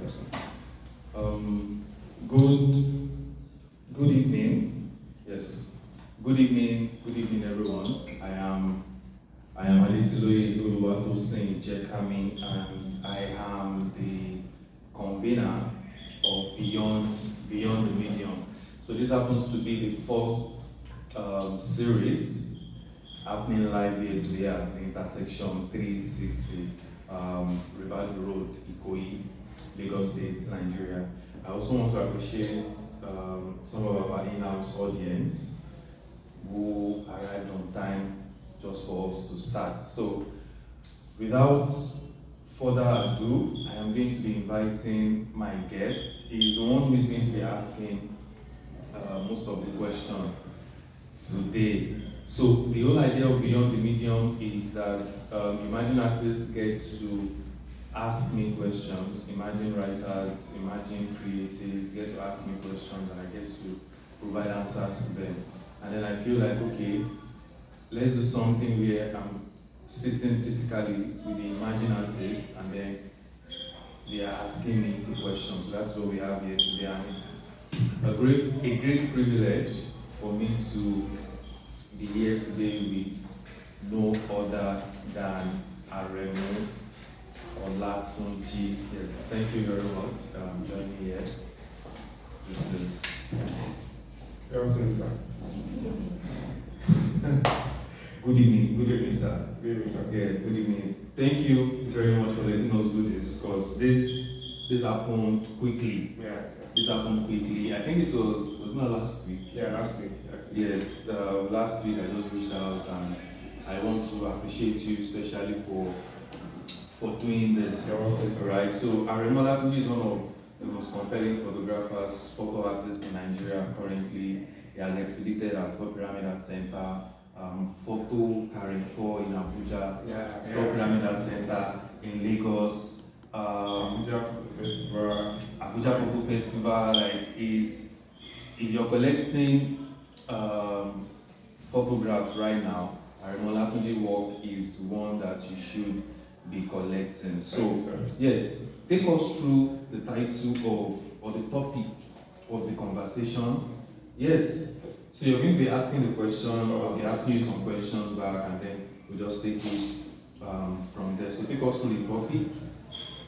Yes. Good evening. Yes. Good evening, everyone. I am Aditilo Oluwatosin Jekami, and I am the convener of Beyond the Medium. So this happens to be the first series happening live here today at the intersection 360 Ribadu Road, Ikoyi, Lagos State, Nigeria. I also want to appreciate some of our in-house audience who arrived on time just for us to start. So without further ado, I am going to be inviting my guest. He is the one who is going to be asking most of the questions today. So the whole idea of Beyond the Medium is that Imagine artists get to ask me questions, Imagine writers, Imagine creatives get to ask me questions, and I get to provide answers to them. And then I feel like, okay, let's do something where I'm sitting physically with the Imagine artists, and then they are asking me the questions. So that's what we have here today, and it's a great privilege for me to be here today with no other than Aremu, Olatunji. Yes, thank you very much for joining me here. This is. Sir. Good evening, sir. Good evening, sir. Yeah, good evening. Thank you very much for letting us do this, because this happened quickly. Yeah. This happened quickly. I think it was not last week. Yeah, last week. Actually. Yes, last week I just reached out, and I want to appreciate you especially for doing this. You're welcome, sir. Right. So Aremu Olatunji is one of the most compelling photographers, photo artists in Nigeria currently. He has exhibited at Top Pyramid Art Center, Photo Carrefour in Abuja, Top Pyramid Art Center in Lagos, Abuja Photo Festival. Abuja Photo Festival. If you're collecting photographs right now, Aremu Olatunji work is one that you should be collecting. So yes, take us through the title or the topic of the conversation. Yes. So you're going to be asking the question, I'll be asking you some questions back, and then we'll just take it from there. So take us through the topic,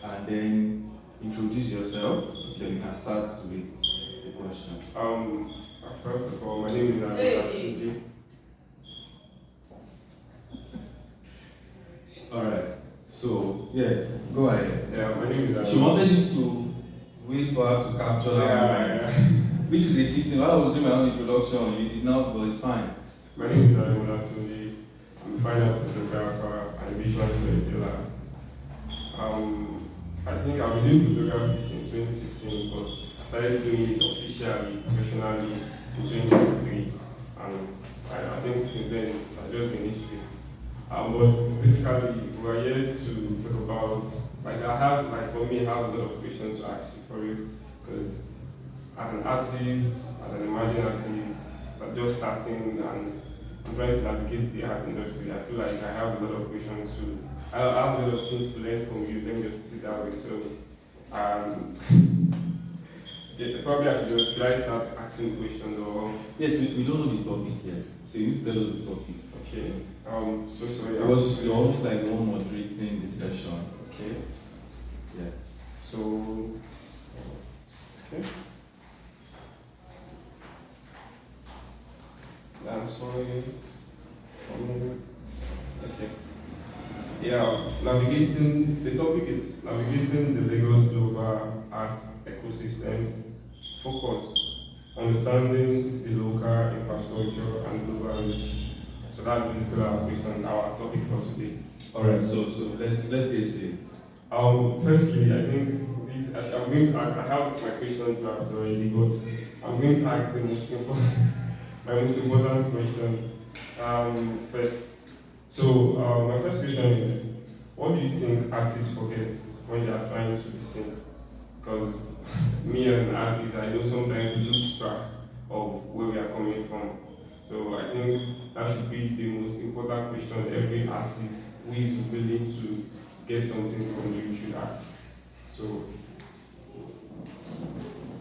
and then introduce yourself. Then we can start with the questions. First of all, my name is Olatunji. Alright. So yeah, go ahead. Yeah, my name is. She wanted you to wait for her to capture that moment. Which is a cheating. While I was doing my own introduction, you did not, but it's fine. My name is Olatunji. I'm a fine art photographer and visual storyteller. I think I've been doing photography since 2015, but I started doing it officially, professionally in 2023. And I think since then, it's just been history. But basically, we're here to talk about, I have a lot of questions to ask you for you, because as an artist, as an Imagine artist, just starting and I'm trying to navigate the art industry, I feel like I have a lot of questions I have a lot of things to learn from you, let me just put it that way. So, probably should I start asking questions or? Yes, we don't know the topic yet, so you need to tell us the topic. Okay, so sorry. You're almost like the one moderating the session. Okay. Yeah. So, okay. I'm sorry. Okay. Yeah, the topic is navigating the Lagos global art ecosystem, focused, understanding the local infrastructure and global reach. So that's basically our topic for today. Alright, so let's get to it. Firstly, I think I'm going to ask, I have my question drafted already, but I'm going to ask my most important questions first. So my first question is, what do you think artists forget when they are trying to be seen? Because me as an artist, I know sometimes we lose track of where we are coming from. So I think that should be the most important question every artist who is willing to get something from you should ask. So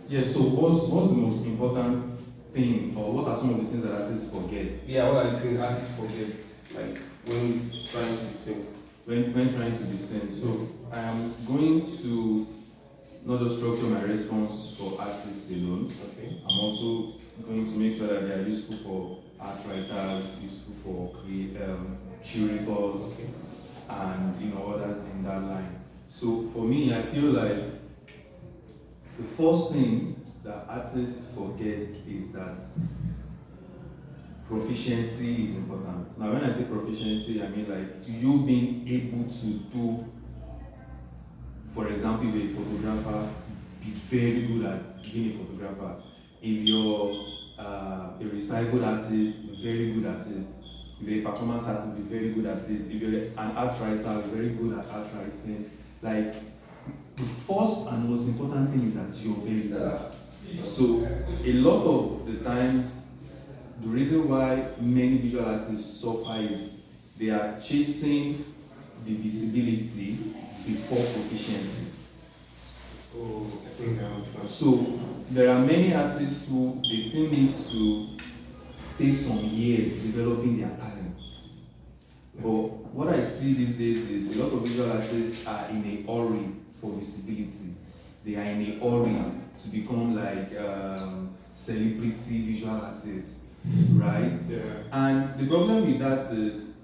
Yeah, so what's the most important thing, or what are some of the things that artists forget Yeah, what are the things artists forget, like when trying to be seen? when trying to be seen? So I am going to not just structure my response for artists alone. Okay. I'm also going to make sure that they are useful for art writers, useful for curators, Okay. and others in that line. So for me, I feel like the first thing that artists forget is that proficiency is important. Now, when I say proficiency, I mean like you being able to do, for example, if you're a photographer, be very good at being a photographer. If you're a recycled artist, very good at it. If you're a performance artist, be very good at it. If you're an art writer, be very good at art writing. Like, the first and most important thing is that you're very good. So, a lot of the times, the reason why many visual artists suffer is they are chasing the visibility before proficiency. Oh, I think I understand. So there are many artists who they still need to take some years developing their talent. But what I see these days is a lot of visual artists are in a hurry for visibility. They are in a hurry to become like celebrity visual artists, right? Yeah. And the problem with that is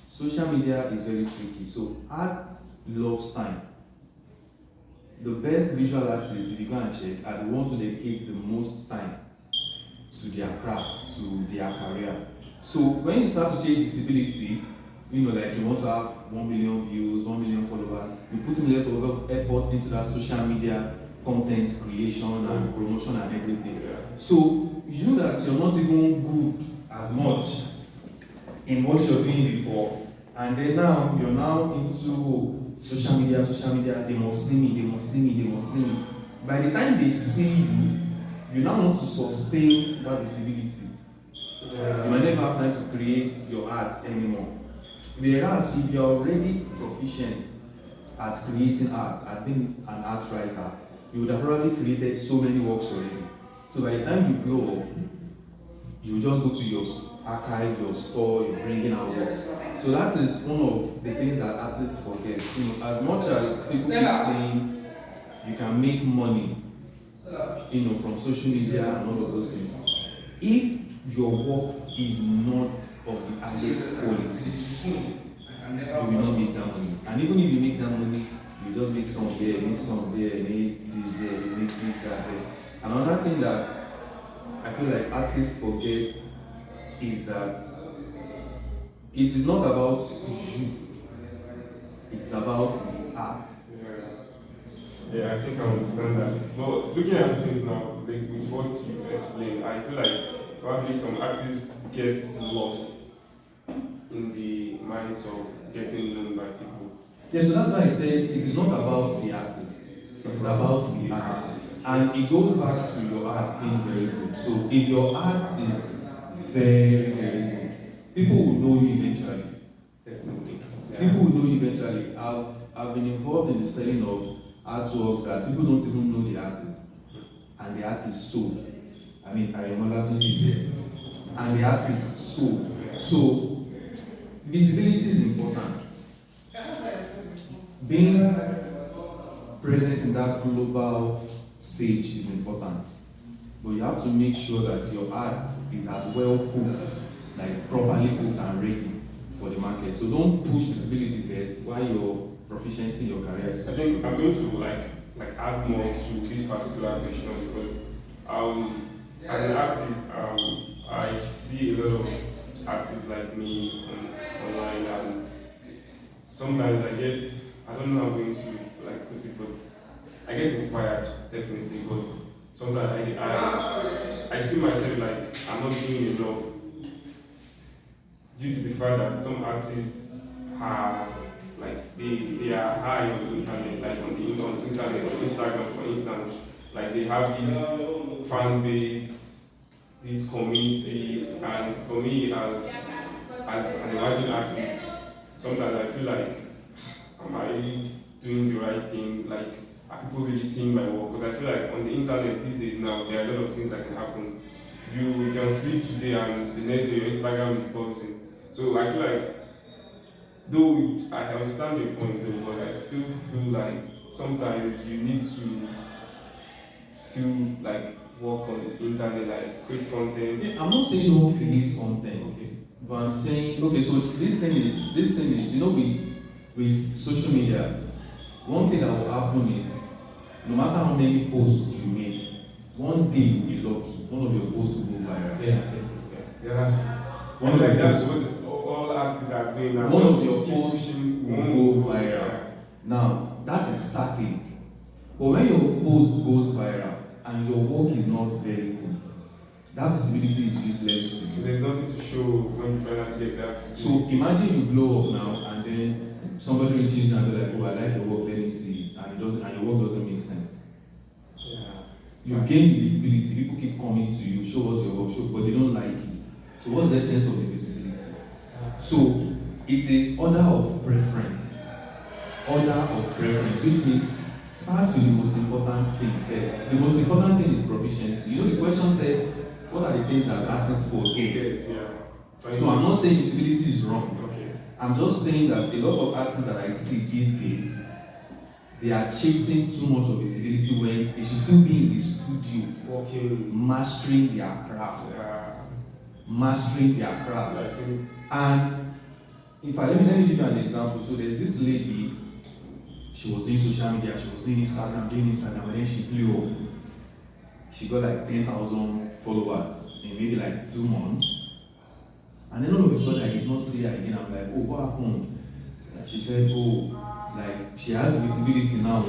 social media is very tricky. So art loves time. The best visual artists, if you go and check, are the ones who dedicate the most time to their craft, to their career. So when you start to change visibility, like you want to have 1 million views, 1 million followers, you put in a lot of effort into that social media content creation and promotion and everything. So you know that you're not even good as much in what you're doing before, and then now you're now into social media, they must see me. By the time they see you, you now want to sustain that visibility. You might never have time to create your art anymore. Whereas if you're already proficient at creating art, at being an art writer, you would have probably created so many works already. So by the time you blow up, you just go to your archive, your store, you're bringing out works. So that is one of the things that artists forget. As much as people keep saying you can make money, from social media and all of those things, if your work is not of the highest quality, you will not make that money. And even if you make that money, you just make some here, make some there, make this there, make that there. Another thing that I feel like artists forget is that it is not about you, it's about the art. Yeah, I think I understand that. But looking at things now, like with what you explained, I feel like probably some artists get lost in the minds of getting known by people. Yeah, so that's why I said it is not about the artist, it is about the art. And it goes back to your art being very good. So if your art is very, very good, people will know you eventually. Definitely. Yeah. People will know you eventually. I've been involved in the selling of artworks that people don't even know the artist. And the artist sold. I mean, Aremu Olatunji is there. And the artist sold. So, visibility is important. Being present in that global stage is important. But you have to make sure that your art is as well cooked, like properly cooked and ready for the market. So don't push visibility first while your proficiency in your career is. I think I'm going to like add more to this particular question because as an artist, I see a lot of artists like me online, and sometimes I don't know how I'm going to like put it, but I get inspired definitely, but sometimes I see myself like I'm not doing enough due to the fact that some artists are like they are high on the internet, like on the internet, on Instagram for instance, like they have this fan base, this community, and for me as an emerging artist, sometimes I feel like, am I doing the right thing? Like are people really seeing my work? Because I feel like on the internet these days now, there are a lot of things that can happen. You can sleep today and the next day your Instagram is buzzing. So I feel like, though I understand your point though, but I still feel like sometimes you need to still like work on the internet, like create content. Yeah, I'm not saying don't create content, Okay. but I'm saying okay. So this thing is, with social media, one thing that will happen is no matter how many posts you make, one day you'll be lucky. One of your posts will go viral. Yeah. One of Like your that's posts, what all artists are doing now. one of Just your keep posts pushing, will go viral. Now that is certain. But when your post goes viral and your work is not very good, that visibility is useless to So you. there's nothing to show when you finally get that. So imagine you blow up now and then somebody reaches you and be like, oh, I like your work, let me see it, and it doesn't, and your work doesn't make sense. Yeah. You've gained the visibility, people keep coming to you, show us your work, but they don't like it. So what's the essence of the visibility? So it is order of preference. Order of preference, which means start with the most important thing first. The most important thing is proficiency. You know, the question said, what are the things that artists forget? Yes, yeah. So I'm not saying visibility is wrong. Okay. I'm just saying that a lot of artists that I see these days, they are chasing too much of visibility when they should still be in the studio, Working. mastering their craft. Mastering their craft. I think. And let me give you an example. So there's this lady, she was doing social media, she was doing Instagram, and then she blew up. She got like 10,000 followers in maybe like 2 months. And then all of a sudden I did not see her again. I'm like, oh, what happened? And she said, oh, like she has visibility now.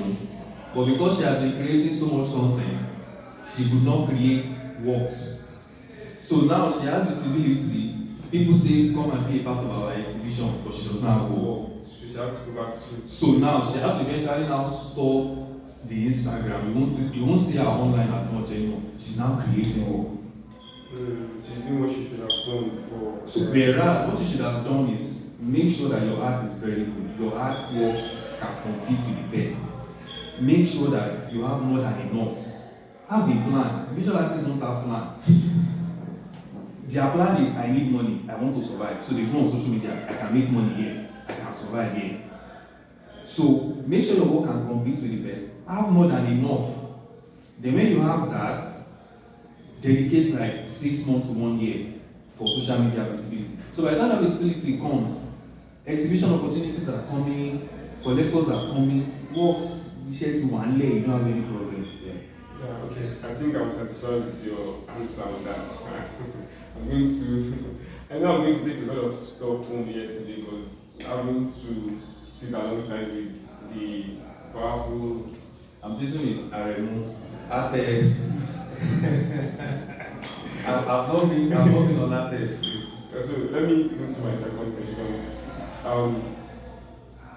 But because she has been creating so much content, she could not create works. So now she has visibility. People say, come and be a part of our exhibition, but she does not have work. She had to go back to it. So now she has to eventually now stop the Instagram. You won't see her online as much anymore. She's now creating work. She's doing what she should have done before. So whereas what you should have done is make sure that your art is very good. Your artworks can compete with the best. Make sure that you have more than enough. Have a plan. Visual artists don't have plan. Their plan is I need money, I want to survive. So they go on social media, I can make money here, I can survive here. So make sure your work can compete with the best. Have more than enough. Then when you have that, dedicate like 6 months to 1 year for social media visibility. So by the time that visibility comes, exhibition opportunities are coming, collectors are coming, works, share to one leg, you don't have any problem. Yeah, okay. I think I'm satisfied with your answer on that. I know I'm going to take a lot of stuff home here today because I'm going to sit alongside with the powerful. I'm sitting with Aremu, artists. I've not been on artists. So let me go to my second question.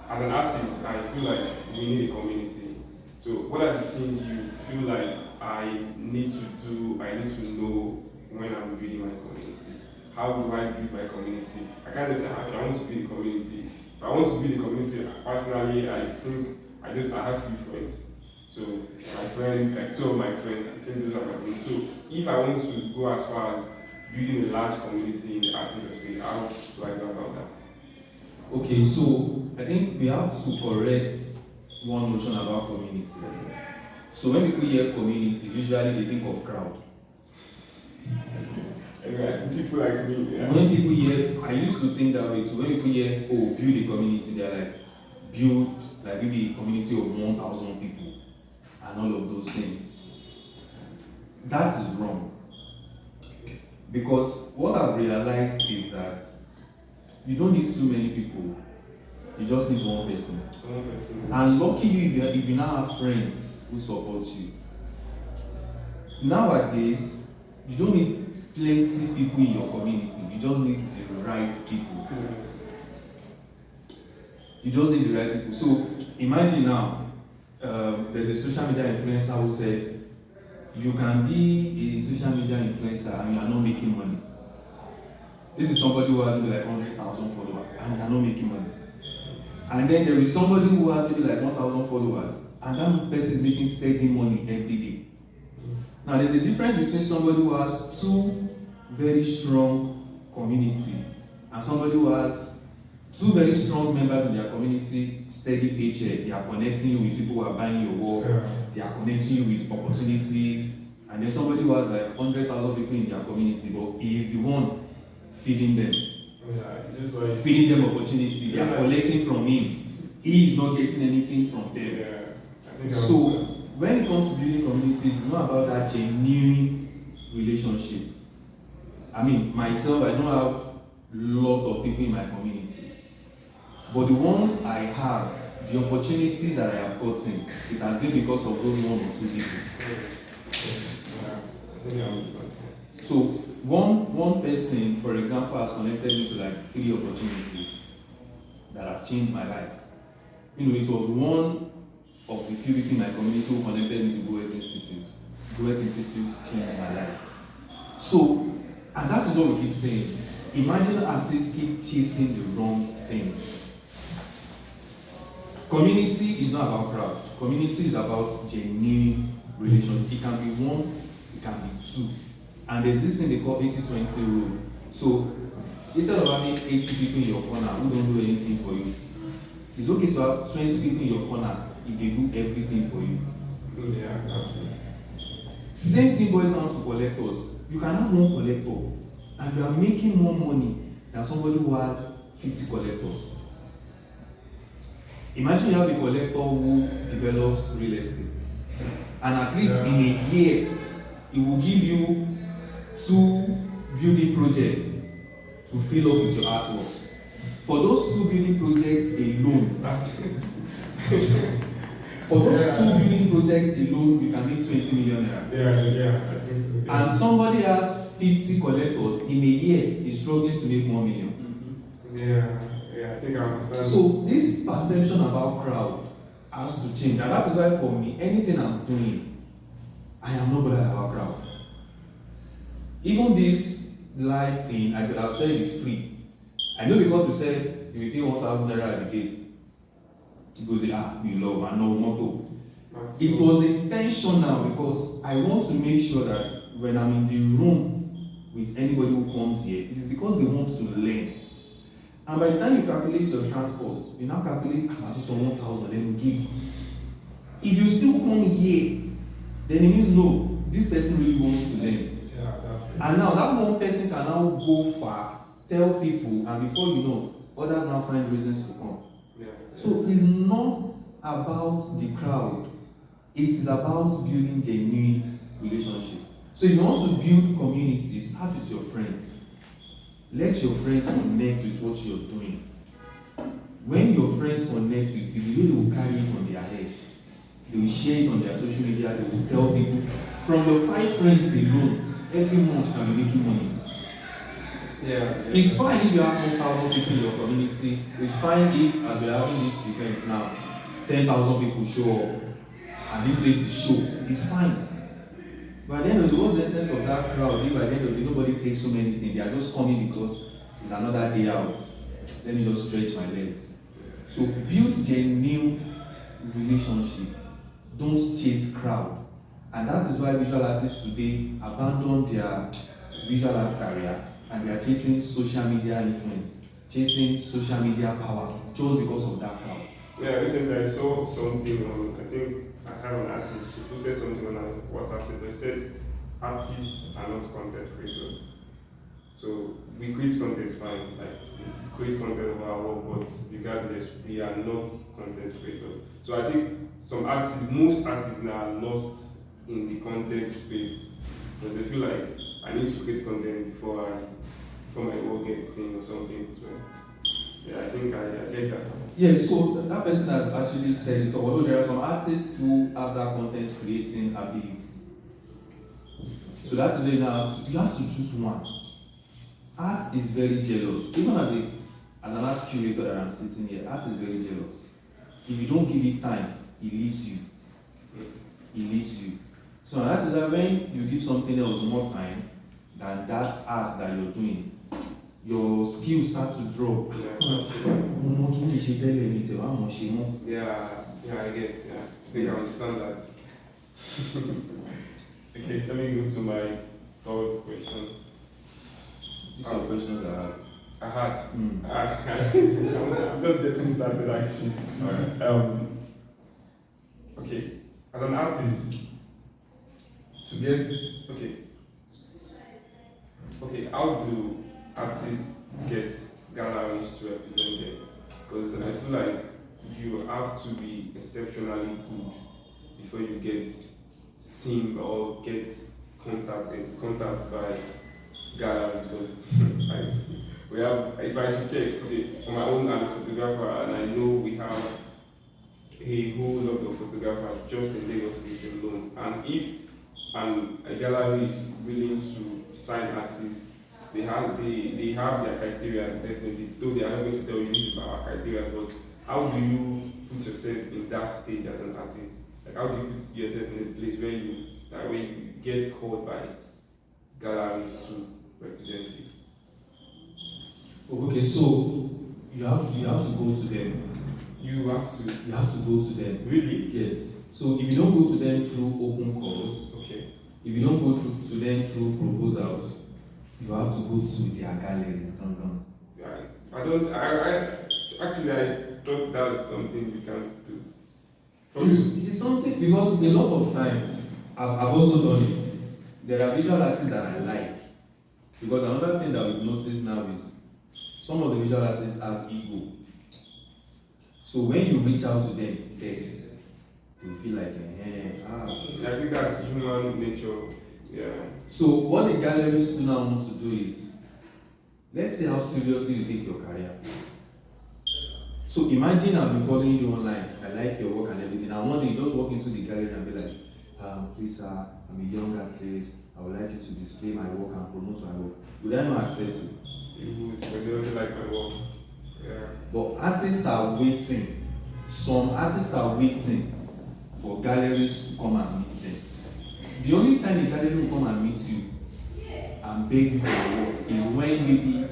As an artist, I feel like we need a community. So what are the things you feel like I need to do, I need to know when I'm building my community? How do I build my community? I can't just say, okay, I want to build a community. If I want to build a community, personally, I think I have few friends. So my friend, like 2 of my friends, I think those are my friends. So if I want to go as far as building a large community in the art industry, how do I go about that? Okay, so I think we have to correct one notion about community. So when people hear community, usually they think of crowd. Anyway, people like me. Yeah. When people hear, I used to think that way too. When people hear, oh, build a community, they're like, build like maybe a community of 1,000 people and all of those things. That is wrong. Because what I've realized is that you don't need too many people. You just need one person. One person. And lucky you if you now have friends who support you. Nowadays, you don't need plenty people in your community. You just need the right people. You just need the right people. So imagine now, there's a social media influencer who said, you can be a social media influencer and you are not making money. This is somebody who has maybe like 100,000 followers and they are not making money. And then there is somebody who has maybe like 1,000 followers and that person is making steady money every day. Now there's a difference between somebody who has two very strong community and somebody who has two very strong members in their community, steady paycheck. They are connecting you with people who are buying your work, they are connecting you with opportunities, and then somebody who has like 100,000 people in their community, but he is the one feeding them. It's just like feeding them opportunity, they are collecting from him. He is not getting anything from them. I think so when it comes to building communities, it's not about that genuine relationship. I mean, myself, I don't have a lot of people in my community. But the ones I have, the opportunities that I have gotten, it has been because of those one or two people. I think I understand. So one person, for example, has connected me to like 3 opportunities that have changed my life. You know, it was one of the few people in my community who connected me to Goethe Institute. Goethe Institute changed my life. So, and that is what we keep saying. Imagine artists keep chasing the wrong things. Community is not about crowd. Community is about genuine relationship. It can be 1, it can be 2. And there's this thing they call 80-20 rule. So instead of having 80 people in your corner who don't do anything for you, it's okay to have 20 people in your corner if they do everything for you. Same thing boils down to collectors. You can have 1 collector and you are making more money than somebody who has 50 collectors. Imagine you have a collector who develops real estate, and at least in a year, it will give you 2 building projects to fill up with your artworks. For those 2 building projects alone, you can make 20 million naira. I think so. And somebody has 50 collectors in a year is struggling to make 1 million. I think I understand. So this perception about crowd has to change, and that is why for me, anything I'm doing, I am not bothered about crowd. Even this live thing, I could have said it's free. I know because we said you will pay 1,000 naira at the gate. It goes, you love and no motto. It was intentional because I want to make sure that when I'm in the room with anybody who comes here, it is because they want to learn. And by the time you calculate your transport, you now calculate about 1,000, then you give it. If you still come here, then it means no, this person really wants to learn. And now that one person can now go far, tell people, and before you know, others now find reasons to come. So it's not about the crowd, it is about building genuine relationship. So if you want to build community, start with your friends. Let your friends connect with what you're doing. When your friends connect with you, the way they will carry it on their head, they will share it on their social media, they will tell people. From your 5 friends alone, every month can be making money. It's fine if you have 1,000 people in your community. It's fine if, as we're having this event now, 10,000 people show up and this place is show. It's fine. But at the end of the day, what's the essence of that crowd? If at the end of the day nobody takes so many things, they are just coming because it's another day out. Let me just stretch my legs. So build genuine relationship. Don't chase crowd. And that is why visual artists today abandon their visual art career and they are chasing social media influence, chasing social media power just because of that crowd. Recently I saw something on, I think I have an artist, she posted something on her WhatsApp status. She said artists are not content creators. So we create content fine, like we create content of our work, but regardless, we are not content creators. So I think most artists now are lost in the content space because they feel like I need to create content before my work gets seen or something. So I think I get that. Yes, so that person has actually said it, although there are some artists who have that content creating ability. So that's the way now you have to choose one. Art is very jealous. Even as an art curator that I'm sitting here, art is very jealous. If you don't give it time, it leaves you. It leaves you. So that is why when you give something else more time than that art that you're doing, your skills start to drop. I get. think I understand that. Okay, let me go to my third question. These are questions I had. Mm. I'm just getting started actually. Alright. Okay, as an artist, to get how do artists get galleries to represent them? Because I feel like you have to be exceptionally good before you get seen or get contacts by galleries. Because we have, if I should check, okay, for my own, I'm a photographer, and I know we have a whole lot of photographers just in Lagos State alone. And if a gallery is willing to sign artists, they have their criteria definitely. Though they are not going to tell you this is our criteria, but how do you put yourself in that stage as an artist? Like how do you put yourself in a place where you get called by galleries to represent you? Okay, so you have to go to them. You have to go to them. Really? Yes. So if you don't go to them through open calls, okay. If you don't go to them through proposals, you have to go to their galleries. I thought that's something you can't do. It's something, because a lot of times I've also done it. There are visual artists that I like. Because another thing that we've noticed now is some of the visual artists have ego. So when you reach out to them first, you feel like, I think that's human nature. Yeah. So what the galleries do now want to do is, let's see how seriously you take your career. So imagine I've been following you online, I like your work and everything, and one day you just walk into the gallery and be like, please sir, I'm a young artist, I would like you to display my work and promote my work. Would I not accept it? You would, but you don't like my work. Yeah. But artists are waiting. Some artists are waiting for galleries to come and meet them. The only time the gallery will come and meet you and beg you for your work is when maybe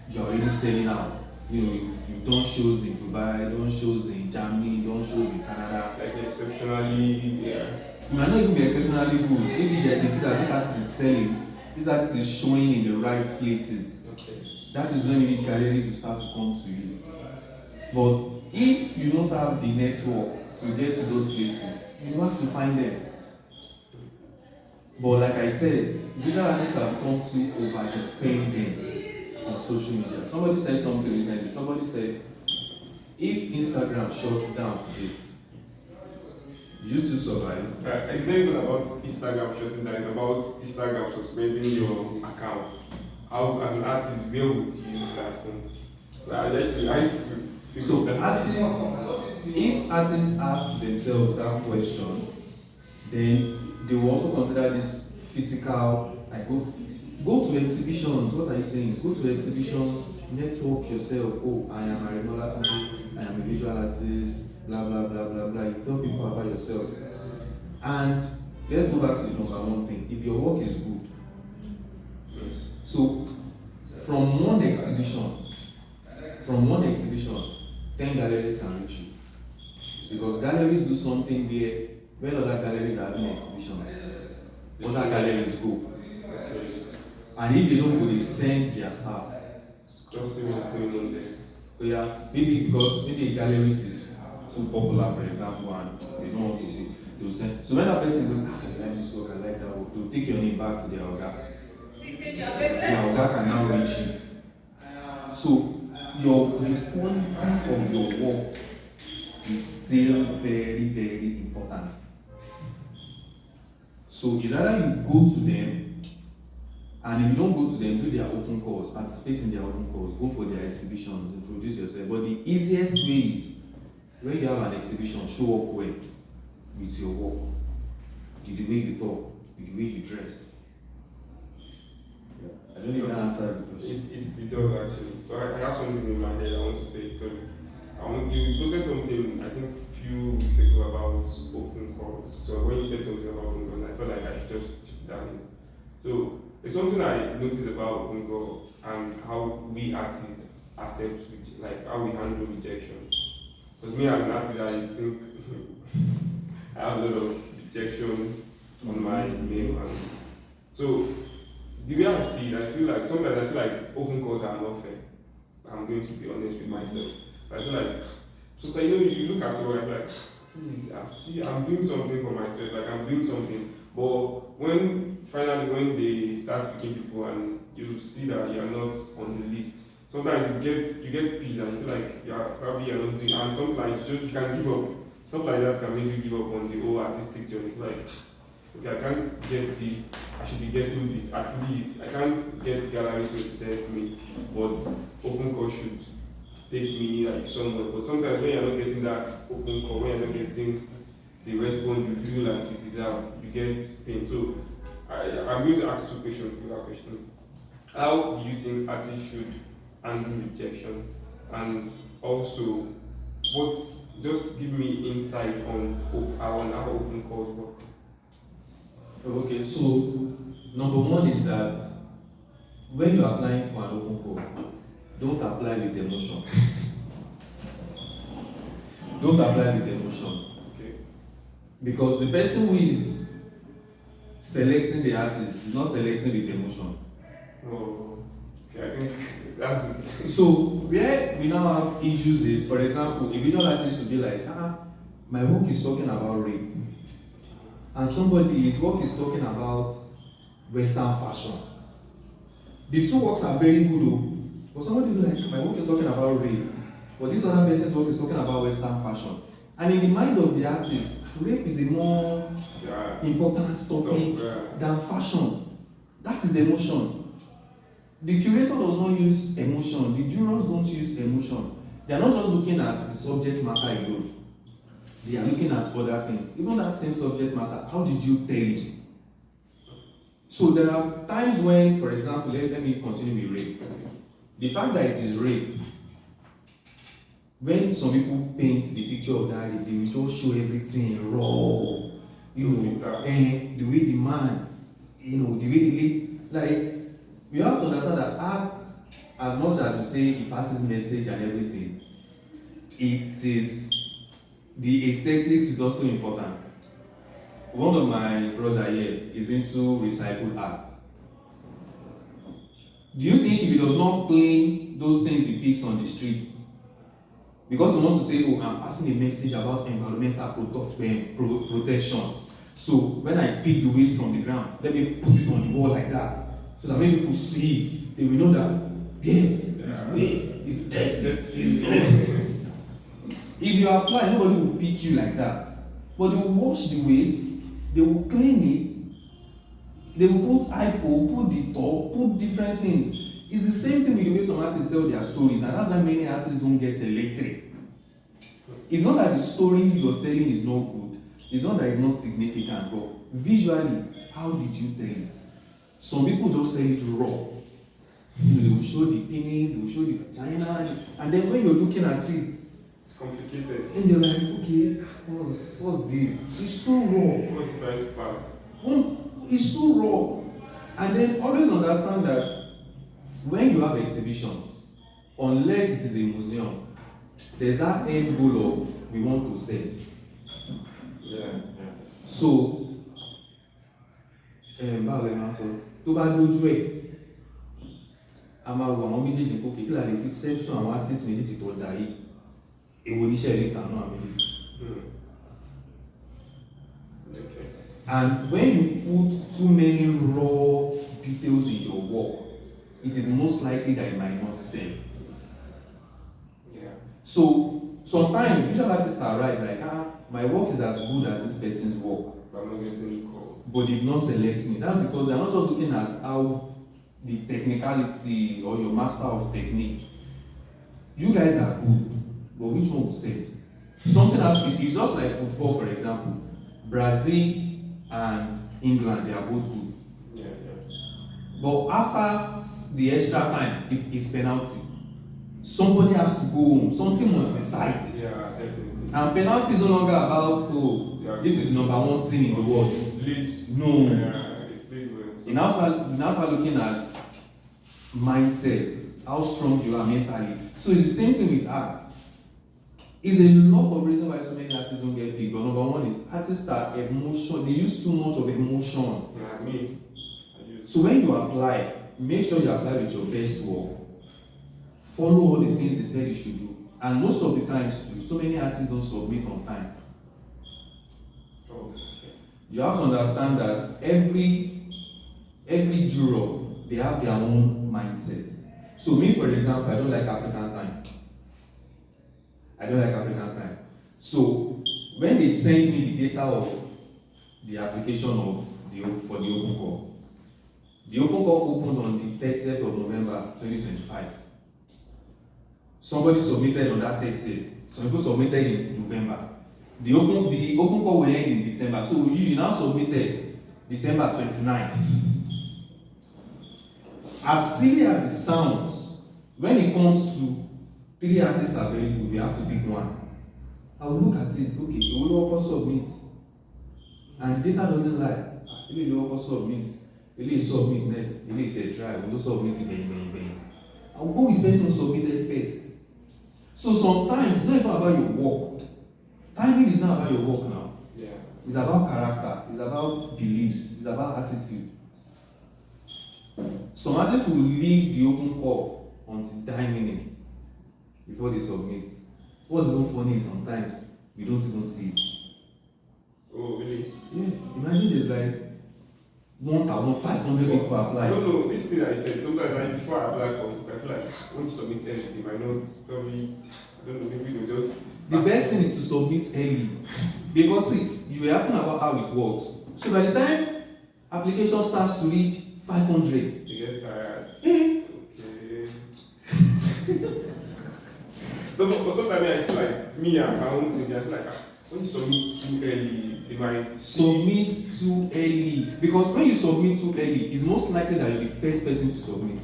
you're already selling out. You've done shows in Dubai, done shows in Germany, done shows in Canada. Like exceptionally, yeah. You might not even be exceptionally good. Maybe they see that this artist is selling, this artist is showing in the right places. Okay. That is when maybe galleries will start to come to you. But if you don't have the network to get to those places, you have to find them. But like I said, visual artists have become too over-dependent on social media. Somebody said something recently. Somebody said, if Instagram shuts down today, you still survive. It's not even about Instagram shutting down, it's about Instagram suspending your account. How, as an artist, where would you use that phone? I used to think so that. If artists ask themselves that question, then they will also consider this physical, like go to exhibitions. What are you saying? Go to exhibitions, network yourself. Oh, I am Aremu, Olatunji, I am a visual artist, blah blah blah blah blah. You tell people about yourself. And let's go back to the number one thing. If your work is good, so from one exhibition, 10 galleries can reach you. Because galleries do something where when other galleries are having exhibition, other galleries go. And if they don't go, they send their staff. So yeah, maybe because maybe a gallery is too popular, for example, and they don't want to go, they will send. So when that person goes, I like this work, I like that work, they'll take your name back to their orga. Their orga can now reach you. So the quality of your work is still very, very important. So it's either you go to them, and if you don't go to them, do their open calls, participate in their open calls, go for their exhibitions, introduce yourself. But the easiest way is when you have an exhibition, show up well with your work, with the way you talk, with the way you dress. I don't know if that answers the question. It does actually. But I have something in my head I want to say because you posted something I think a few weeks ago about open calls. So when you said something about open calls, I felt like I should just chip that in. So it's something I noticed about open call and how we artists accept like how we handle rejection. Because me as an artist, I think I have a lot of rejection on my name, and so the way I see it, I feel like sometimes I feel like open calls are not fair. I'm going to be honest with myself. So I feel like sometimes you look at someone and feel like, please, I'm doing something for myself, like I'm doing something. But when they start picking people and you see that you're not on the list, sometimes you get peace and you feel like you're not doing, and sometimes you can give up. Stuff like that can make you give up on the whole artistic journey. Like, okay, I can't get this, I should be getting this, at least. I can't get the gallery to represent me, but open call should take me like somewhere. But sometimes when you're not getting that open call, when you're not getting the response you feel like you deserve, you get pain. So I'm going to ask 2 questions for that question. How do you think artists should handle rejection? And also, just give me insight on how open calls work. Okay, so number one is that when you're applying for an open call, don't apply with emotion. Don't apply with emotion. Okay. Because the person who is selecting the artist is not selecting with emotion. Oh, okay, I think that's So where we now have issues is, for example, a visual artist will be like, my work is talking about rape. And his work is talking about Western fashion. The 2 works are very good though. But somebody will be like, my work is talking about rape. But this other person's work is talking about Western fashion. And in the mind of the artist, rape is a more important topic than fashion. That is emotion. The curator does not use emotion. The jurors don't use emotion. They are not just looking at the subject matter alone. They are looking at other things. Even that same subject matter, how did you tell it? So there are times when, for example, let me continue with rape. The fact that it is rape, when some people paint the picture of that, they will just show everything raw. And the way the man, the way they like, you have to understand that art, as much as you say it passes message and everything, the aesthetics is also important. One of my brother here is into recycled art. Do you think if he does not clean those things he picks on the street, because he wants to say, oh, I'm passing a message about environmental protection, so when I pick the waste from the ground, let me put it on the wall like that, so that when people see it, they will know that, yes, it's waste, it's death. If you apply, nobody will pick you like that. But they will wash the waste, they will clean it, they will put hypo, put the top, put different things. It's the same thing with the way some artists tell their stories, and that's why many artists don't get selected. It's not that the story you're telling is not good, it's not that it's not significant, but visually, how did you tell it? Some people just tell it raw. They will show the penis, they will show the vagina, and then when you're looking at it, it's complicated. And you're like, okay, what's this? It's so raw. What's trying to pass? It's so raw. And then always understand that when you have exhibitions, unless it is a museum, there's that end goal of we want to sell. Yeah. So, báwo lè máa sọ tó bá lójú ẹ̀ a máa wo àwọn méjèèjì kó kí la lè fi sẹ́ńsùn àwọn artist méjèèjì tó dá yìí èwo níṣẹ́ lè tà náà méjèèjì. Okay. And when you put too many raw details in your work, it is most likely that it might not sell. Yeah. So sometimes visual artists are right, like, my work is as good as this person's work, But I'm not getting a call. but did not select me. That's because they're not just looking at how the technicality or your master of technique. You guys are good, but which one will sell? Something else is just like football, for example. Brazil and England, they are both good. Yeah. But after the extra time, it's penalty. Somebody has to go home. Something must decide. Yeah, definitely. And penalty is no longer about, this is number one thing in the world. Lead. No. Yeah, they played well. You now start looking at mindset, how strong you are mentally. So it's the same thing with art. It's a lot of reasons why so many artists don't get picked. But number one is artists are emotion. They use too much of emotion. Yeah, me. So when you apply, make sure you apply with your best work. Follow all the things they said you should do. And most of the times too, so many artists don't submit on time. Oh, okay. You have to understand that every juror, they have their own mindset. So me, for example, I don't like African time. I don't like African time. So when they send me the data of the application of for the open call, the open call opened on the 30th of November 2025. Somebody submitted on that 30th. Some people submitted in November. The open call will end in December. So you now submitted December 29. As silly as it sounds, when it comes to 3 artists are very good, we have to pick one. I will look at it, okay, you will also submit. And the data doesn't lie. You will also submit. You will submit next. You will try. We will submit again. I will go with the person who submitted first. So sometimes it's not even about your work. Timing is not about your work now. Yeah. It's about character. It's about beliefs. It's about attitude. Some artists will leave the open call until 9 minutes before they submit. What's even funny is sometimes we don't even see it. Oh, really? Yeah. Imagine there's like 1,500 people apply. I don't know, this thing I said, sometimes like before I apply for, I feel like when you submit anything, my notes probably, I don't know, maybe they'll just. The best thing is to submit early. Because see, you were asking about how it works. So by the time application starts to reach 500, You get tired. eh? Okay. No, but sometimes I feel like me and my own thing, I feel like when you submit too early, they might Submit too early. Because when you submit too early, it's most likely that you're the first person to submit.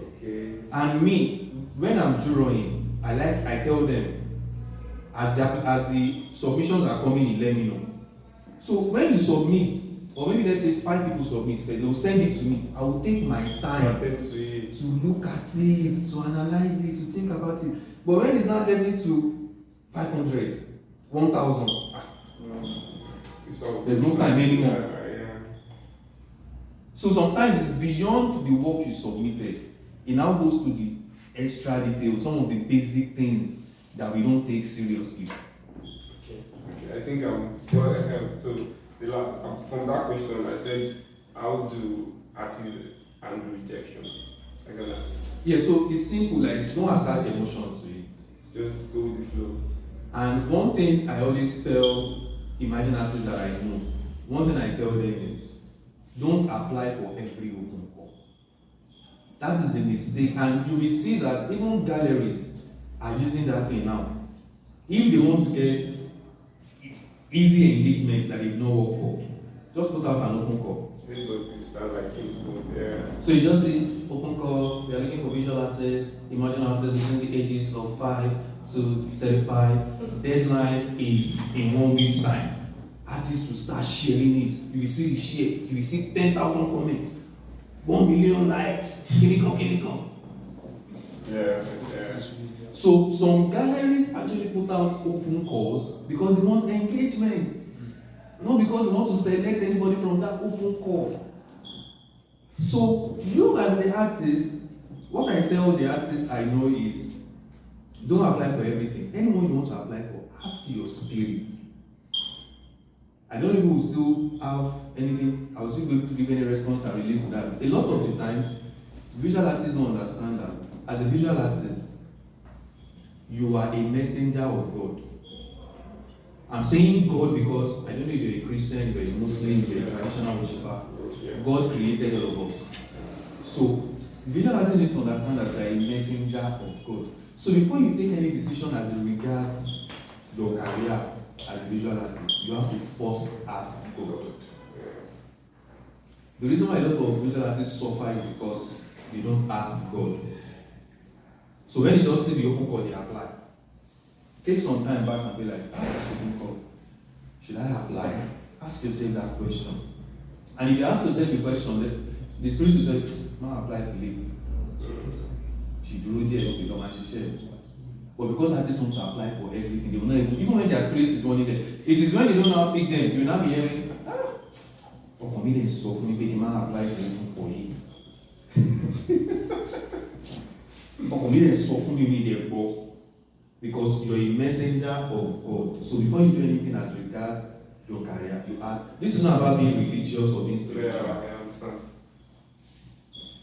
Okay. And me, when I'm jurying, I tell them, as the submissions are coming in, let me know. So when you submit, or maybe let's say 5 people submit first, they will send it to me. I will take my time to look at it, to analyze it, to think about it. But when it's now getting to 500, 1,000, there's no time anymore. Yeah. So sometimes it's beyond the work you submitted. It now goes to the extra details, some of the basic things that we don't take seriously. Okay. I think so from that question I said, how do artists handle rejection? Exactly. Yeah, so it's simple, like don't attach emotion to it. Just go with the flow. And one thing I always tell emerging artists that I know, one thing I tell them is don't apply for every open call. That is the mistake, and you will see that even galleries are using that thing now. If they want to get easy engagements that they've not worked for, just put out an open call. Everybody start like impose there. So you just see open call, we are looking for visual artists, emerging artists between the ages of 5 to 35. Deadline is in 1 week's time. Artists will start sharing it. You will see the share, you will see 10,000 comments, 1 million likes. Can it come? Yeah. So some galleries actually put out open calls because they want engagement. Not because they want to select anybody from that open call. So you as the artist, what I tell the artists I know is, don't apply for everything. Anyone you want to apply for, ask your spirit. I don't know if we will still have anything, I will still be able to give any response that relates to that. A lot of the times, visual artists don't understand that. As a visual artist, you are a messenger of God. I'm saying God because I don't know if you're a Christian, if you're a Muslim, if you're a traditional worshiper. God created all of us. So, visual artists need to understand that you're a messenger of God. So before you take any decision as it regards your career as a visual artist, you have to first ask God. The reason why a lot of visual artists suffer is because they don't ask God. So when you just see the open call, they apply. Take some time back and be like, open call. Should I apply? Ask yourself that question. And if you ask yourself the question, the spirit will tell you, "Man, apply for leave." She drew this, she come and she said, But because artists want to apply for everything, they will not even when their spirit is running there. It is when they don't now pick them, you will now be hearing, oh, me so for me, they might apply for anything for you. Oh, so for me, you need a book. Because you're a messenger of God. So before you do anything as regards your career, you ask. This is not about being religious or being spiritual. Yeah, I understand.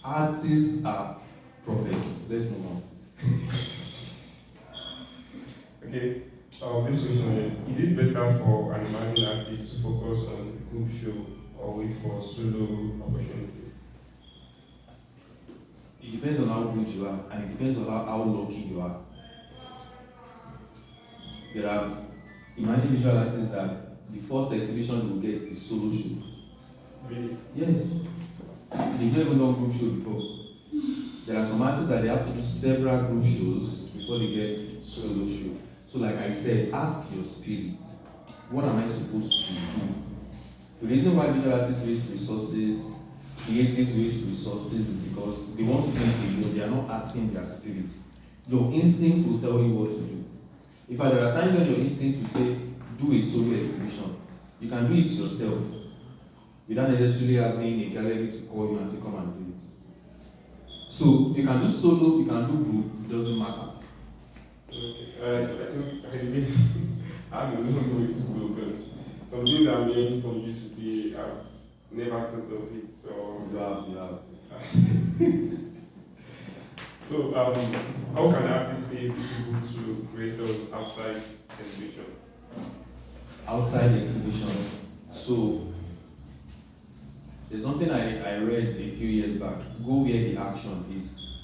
Artists are prophets. Let's move on. Okay. This question here. Is it better for an emerging artist to focus on group show or wait for solo opportunity? It depends on how good you are, and it depends on how lucky you are. There are emerging visual artists that the first exhibition they will get is solo show. Really? Yes. They've never done group show before. There are some artists that they have to do several group shows before they get solo show. So like I said, ask your spirit, what am I supposed to do? The reason why visual artists waste resources, creatives waste resources is because they want to do it alone. They are not asking their spirit. Your instinct will tell you what to do. In fact, there are times when your instinct will say, do a solo exhibition. You can do it yourself without necessarily having a gallery to call you and say, come and do it. So, you can do solo, you can do group, it doesn't matter. Okay. I think I don't know where to go because some things I'm hearing from you today, I've never thought of it. So, You have. So, how can artists stay visible to creators outside exhibition? Outside exhibition. So, there's something I read a few years back. Go where the action is.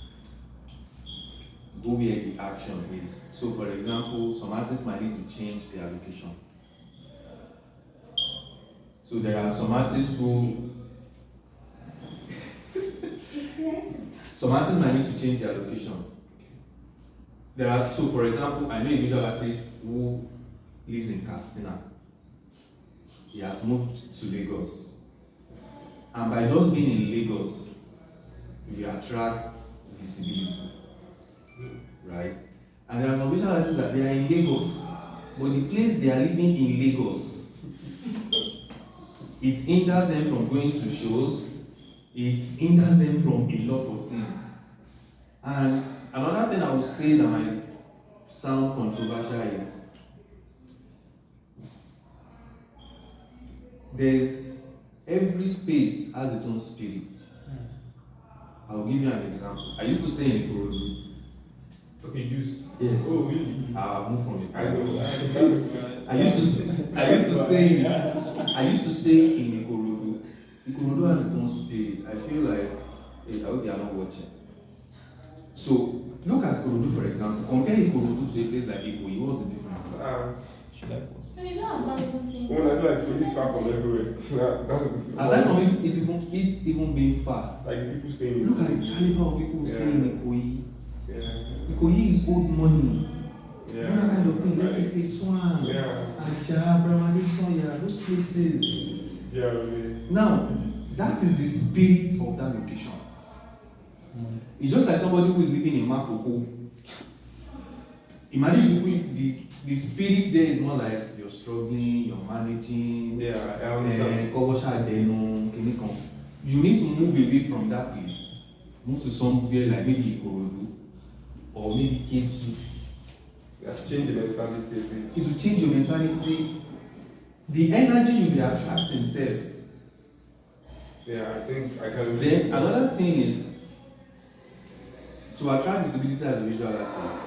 Go where the action is. So, for example, some artists might need to change their location. So, there are some artists who some artists might need to change their location. So for example, I know a visual artist who lives in Castina. He has moved to Lagos. And by just being in Lagos, you attract visibility. Right? And there are some visual artists that they are in Lagos, but the place they are living in Lagos, it hinders them from going to shows. It hinders them from a lot of things. And another thing I would say that might sound controversial is every space has its own spirit. I'll give you an example. I used to stay in Ikorodu. Okay, juice. Yes. Oh, really? I'll move from it. I know. I used to stay in Ikorodu. Ikorodu has its own spirit. I feel like I hope they are not watching. So look at Ikorodu for example. Compare Ikorodu to a place like Ikoyi. What's the difference? Should I pause? No, it's not about even saying When I say like police far from everywhere. That's Aside from it even being far. like the people staying in. Look at the caliber of people who stay in Ikoyi. Yeah. Ikoyi is old money. Yeah. That kind of thing, like if it's one. Yeah. Aja, Bramadi Soya, those places. Yeah, really. Now, that is the spirit of that location. It's just like somebody who is living in Makoko. Imagine the spirit there is more like you're struggling, you're managing. Yeah, I understand. You need to move away from that place. Move to somewhere like maybe Ikorodu or maybe Ketu. That's changed the mentality a bit. It will change your mentality. The energy you'll be attracting itself. Yeah, I think I can. Then another thing is to attract visibility as a visual artist,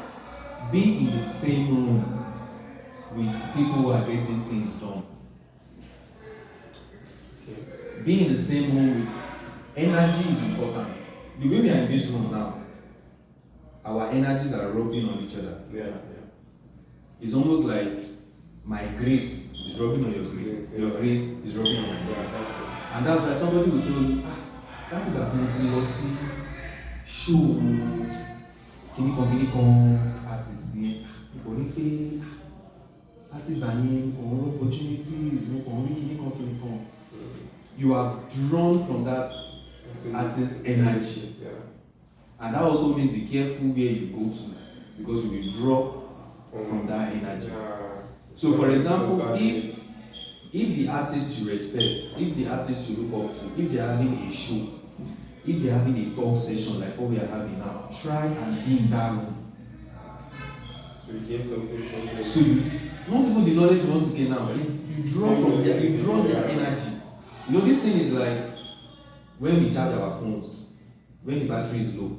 be in the same room with people who are getting things done. Okay. Be in the same room with energy is important. The way we are in this room now, our energies are rubbing on each other. Yeah. It's almost like my grace is rubbing on your grace. Yes, yeah. Your grace is rubbing on my grace. Yeah. And that's why somebody will tell you, that's about to see show kìnnìkan artist ni kò ní pé láti gbà yẹn òun opportunities ní kò ní kìnnìkan. You are drawn from that artist energy. Yeah. And that also means be careful where you go to. because you will draw from that energy. Yeah. So, for example, if the artist you respect, if the artist you look up to, if they're having a show, if they're having a talk session like what we are having now, try and be in that room. So you gain something from them. So not even the knowledge you want to gain now, is you draw from their, you draw their energy. You know, this thing is like when we charge our phones, when the battery is low.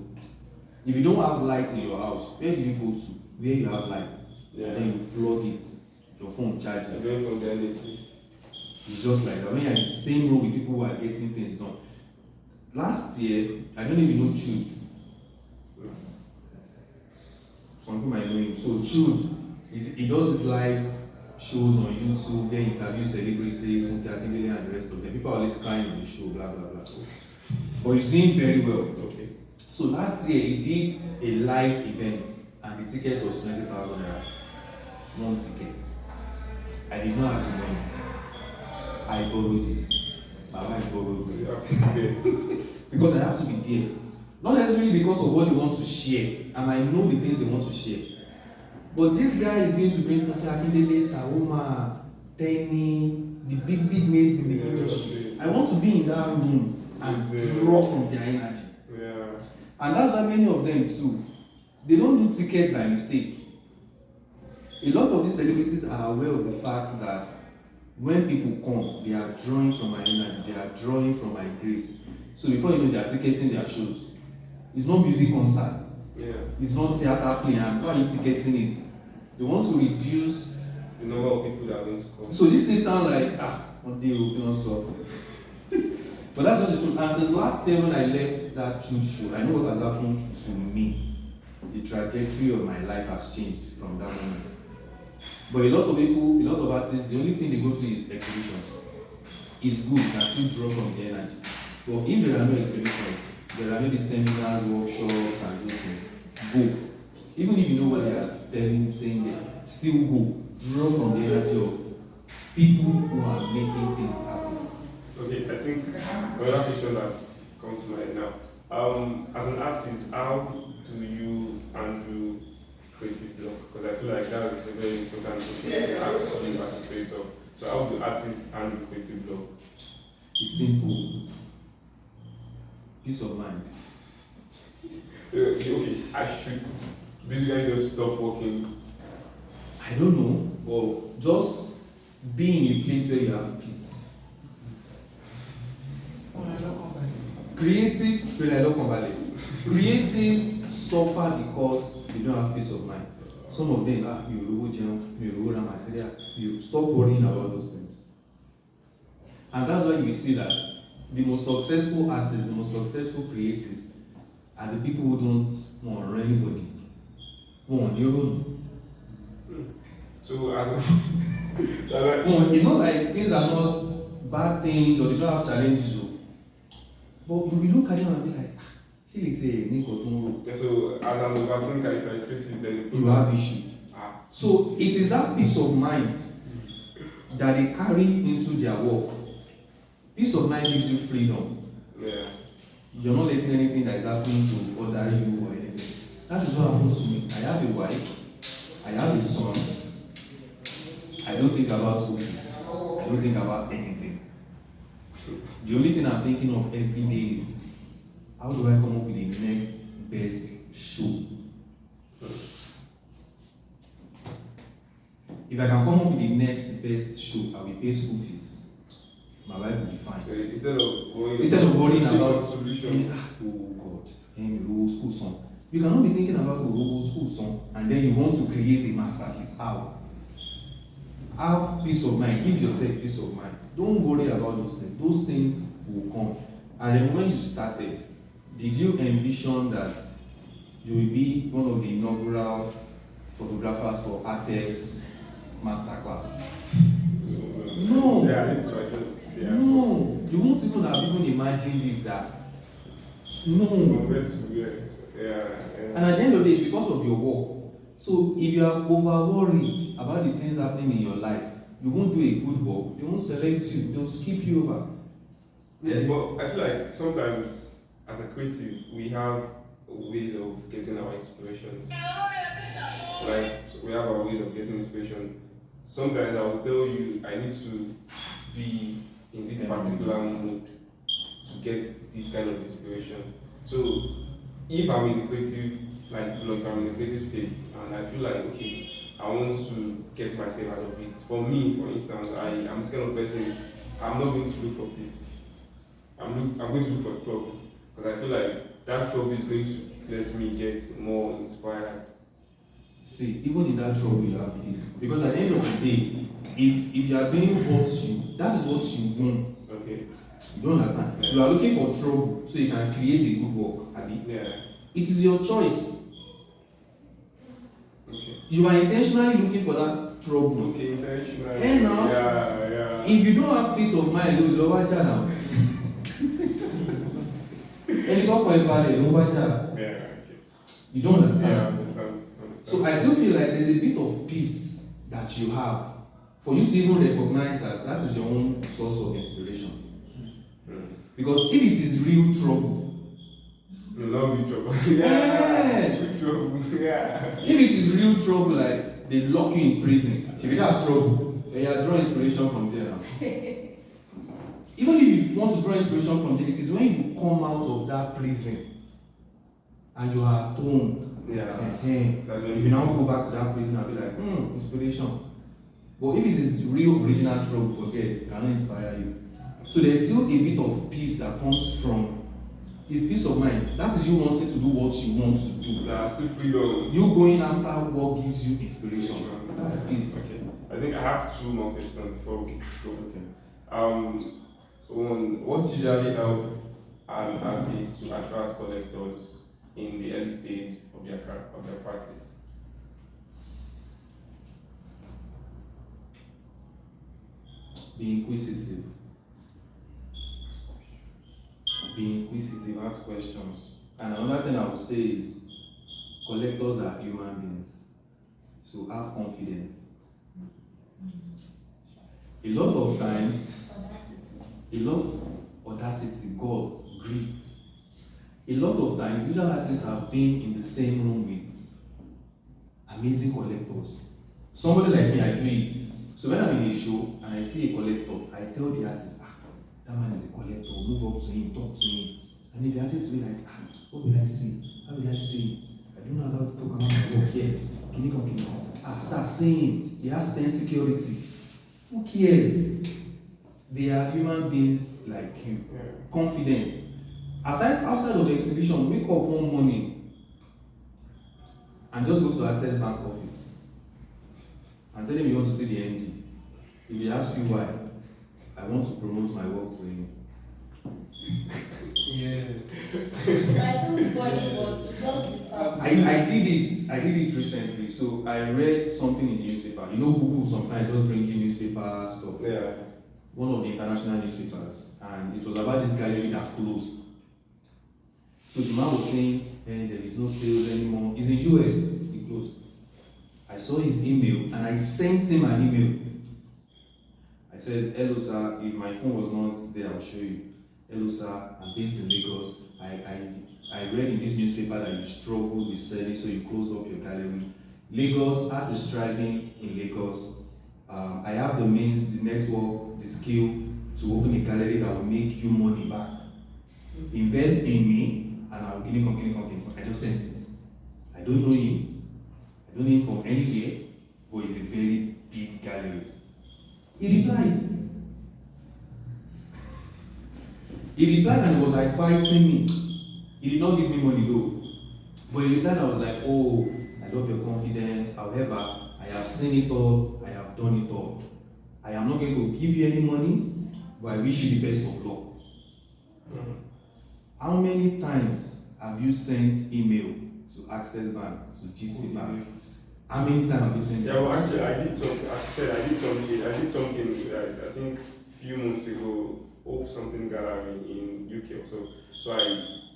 If you don't have light in your house, where do you go to? Where you have light. Yeah. Then you plug it, your phone charges. Going from the energy. It's just like that. When you're in the same room with people who are getting things done. Last year, I don't even know Chud. Some people might know him. So Chud, he does this live shows on YouTube, where he interviews celebrities, and the rest of them. People are always crying on the show, blah blah blah. But he's doing very well. Okay. So last year he did a live event, and the ticket was 20,000 naira. One ticket. I did not have the money. I borrowed it. My wife borrowed it. Because I have to be there. Not necessarily because of what they want to share, and I know the things they want to share. But this guy is going to bring Funke Akindele, Taoma, Tenny, the big names in the industry. I want to be in that room and draw from their energy. Yeah. And that's why many of them too, they don't do tickets by mistake. A lot of these celebrities are aware of the fact that when people come, they are drawing from my energy, they are drawing from my grace. So before you know, they are ticketing their shows. It's not music concert. Yeah. It's not theater play. And why are you ticketing it? They want to reduce the number of people that are going to come. So this thing sound like one day we'll open us up. But that's just the truth. And since last year when I left that Chud show, I know what has happened to me. The trajectory of my life has changed from that moment. But a lot of people, a lot of artists, the only thing they go to is exhibitions. It's good, you can still draw from the energy. But if there are no exhibitions, there are maybe seminars, workshops, and those things. Go. Even if you know what they are telling, saying there, still go. Draw from the energy of people who are making things happen. Okay, I think another question that comes to mind now. As an artist, how do you handle creative block? Because I feel like that is a very important question to ask you as a creator. So how do artists handle creative block? It's simple. Peace of mind. Okay, I should basically just stop working. I don't know, but just be in a place where you have peace. Creatives suffer because they don't have peace of mind. Some of them you material, you stop worrying about those things. And that's why you see that the most successful artists, the most successful creatives are the people who don't want anybody. Want your own. So as a it's not like things are not bad things or they don't have challenges. But you will look at them and be like, so as an overthinker, if I'm creative, then you have issue. So it is that peace of mind that they carry into their work. Peace of mind gives you freedom. Yeah. You're not letting anything that is happening to bother you or anything. That is what happens to me. I have a wife, I have a son. I don't think about school fees. I don't think about anything. The only thing I'm thinking of every day is how do I come up with the next best show? If I can come up with the next best show, I will pay school fees. My life will be fine. So instead of worrying about solution, oh God, school song. You cannot be thinking about the school song and then you want to create a masterpiece. How? Have peace of mind. Give yourself peace of mind. Don't worry about those things. Those things will come. And then when you started, did you envision that you will be one of the inaugural photographers for Artex Masterclass? No. Yeah, it's myself. Yeah. No. You won't even have imagined it that. No. Yeah. And at the end of the day, because of your work. So if you are over worried about the things happening in your life, you won't do a good work. They won't select you. They'll skip you over. Yeah, but I feel like sometimes as a creative, we have ways of getting our inspirations. Like so we have our ways of getting inspiration. Sometimes I will tell you I need to be in this particular mood to get this kind of inspiration. So if I'm in the creative, like if I'm in the creative space and I feel like okay, I want to get myself out of it. For me, for instance, I'm this kind of person. I'm not going to look for peace. I'm going to look for trouble because I feel like that trouble is going to let me get more inspired. See, even in that trouble you have peace. Because at the end of the day, if you are doing what you, that is what you want. Okay. You don't understand? Yeah. You are looking for trouble so you can create a good work, Abi. Yeah. It is your choice. Okay. You are intentionally looking for that trouble. Okay, intentionally. Eh, now? Yeah. If you don't have peace of mind, you will lower now. And you don't point about it, lower Yeah, okay. You don't understand? Yeah, I understand. So I still feel like there's a bit of peace that you have for you to even recognize that that is your own source of inspiration. Because if it is real trouble, you love be trouble. Yeah. Big trouble. Yeah. If it is real trouble, like they lock you in prison, that's trouble. And you are drawing inspiration from there now. Even if you want to draw inspiration from there, it is when you come out of that prison and you are at home. Yeah. That's when you now go back to that prison and be like, inspiration. But if it is real original trouble, forget it cannot inspire you. So there's still a bit of peace that comes from his peace of mind. That is you wanting to do what you want to do. That's still freedom. You going after what gives you inspiration. That's peace. Okay. I think I have two more questions before we go. Okay. What usually help an artist to attract collectors in the early stage of their practice? Be inquisitive. Be inquisitive, ask questions. And another thing I would say is collectors are human beings. So have confidence. A lot of times, audacity, God, grit. A lot of times, visual artists have been in the same room with amazing collectors. Somebody like me, I do it. So when I'm in a show and I see a collector, I tell the artist, that man is a collector, move up to him, talk to him. And if the artist will be like, what will I see? How will I see it? I don't know how to talk about my work yet. Can you come? Start saying, he has 10 security. Who cares? They are human beings like you. Yeah. Confidence. Outside of the exhibition, wake up one morning and just go to Access Bank office and tell him you want to see the MD. If he asks you why, I want to promote my work to him. Yes. My son's funny, but just the fact. I did it recently. So I read something in the newspaper. You know, Google sometimes just bring you newspaper stuff. Yeah. One of the international newspapers, and it was about this gallery that closed. So the man was saying, there is no sales anymore. He's in US, he closed. I saw his email and I sent him an email. I said, hello sir, if my phone was not there, I'll show you. Hello sir, I'm based in Lagos. I read in this newspaper that you struggled with selling, so you closed up your gallery. Lagos, art is thriving in Lagos. I have the means, the network, the skill to open a gallery that will make you money back. Invest in me, and I will give you. I just sent it. I don't know him. I don't know him from anywhere, but he's a very big gallerist. He replied. He replied and he was advising me. He did not give me money though. But he replied and I was like, oh, I love your confidence. However, I have seen it all. I have done it all. I am not going to give you any money, but I wish you the best of luck. How many times have you sent email to Access Bank, to GT Bank? How many times have you sent? Yeah, well, actually, I did something. As you said, I did something. I think a few months ago. Hope something gallery in UK also. So I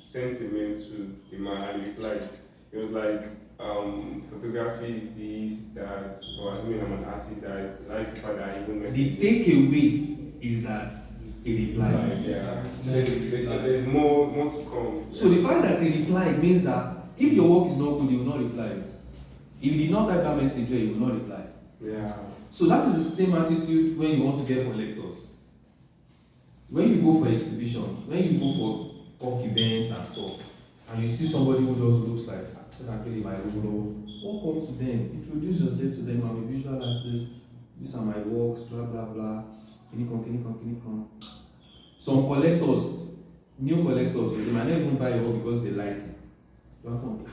sent a mail to the man and he replied. It was like, photography is this, that, or assuming I'm an artist, that I like the fact that I even The takeaway is that he replied. Yeah. So there's more to come. So the fact that he replied means that if your work is not good, he will not reply. If he did not type that message there, he will not reply. Yeah. So that is the same attitude when you want to get collectors. When you go for exhibitions, when you go for talk events and stuff, and you see somebody who just looks like, actually my role, walk up to them, introduce yourself to them. I'm a visual artist, these are my works, blah blah blah. Can you come? Some collectors, new collectors, they might not even buy your work because they like it. You are going,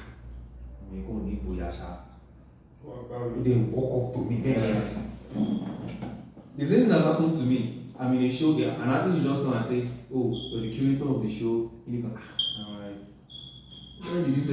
I'm going to need Boyasha. They walk up to me. The same thing has happened to me. I'm in a show there, an artist will just come and say, oh, you're the curator of the show. And you go, I'm like, when did you say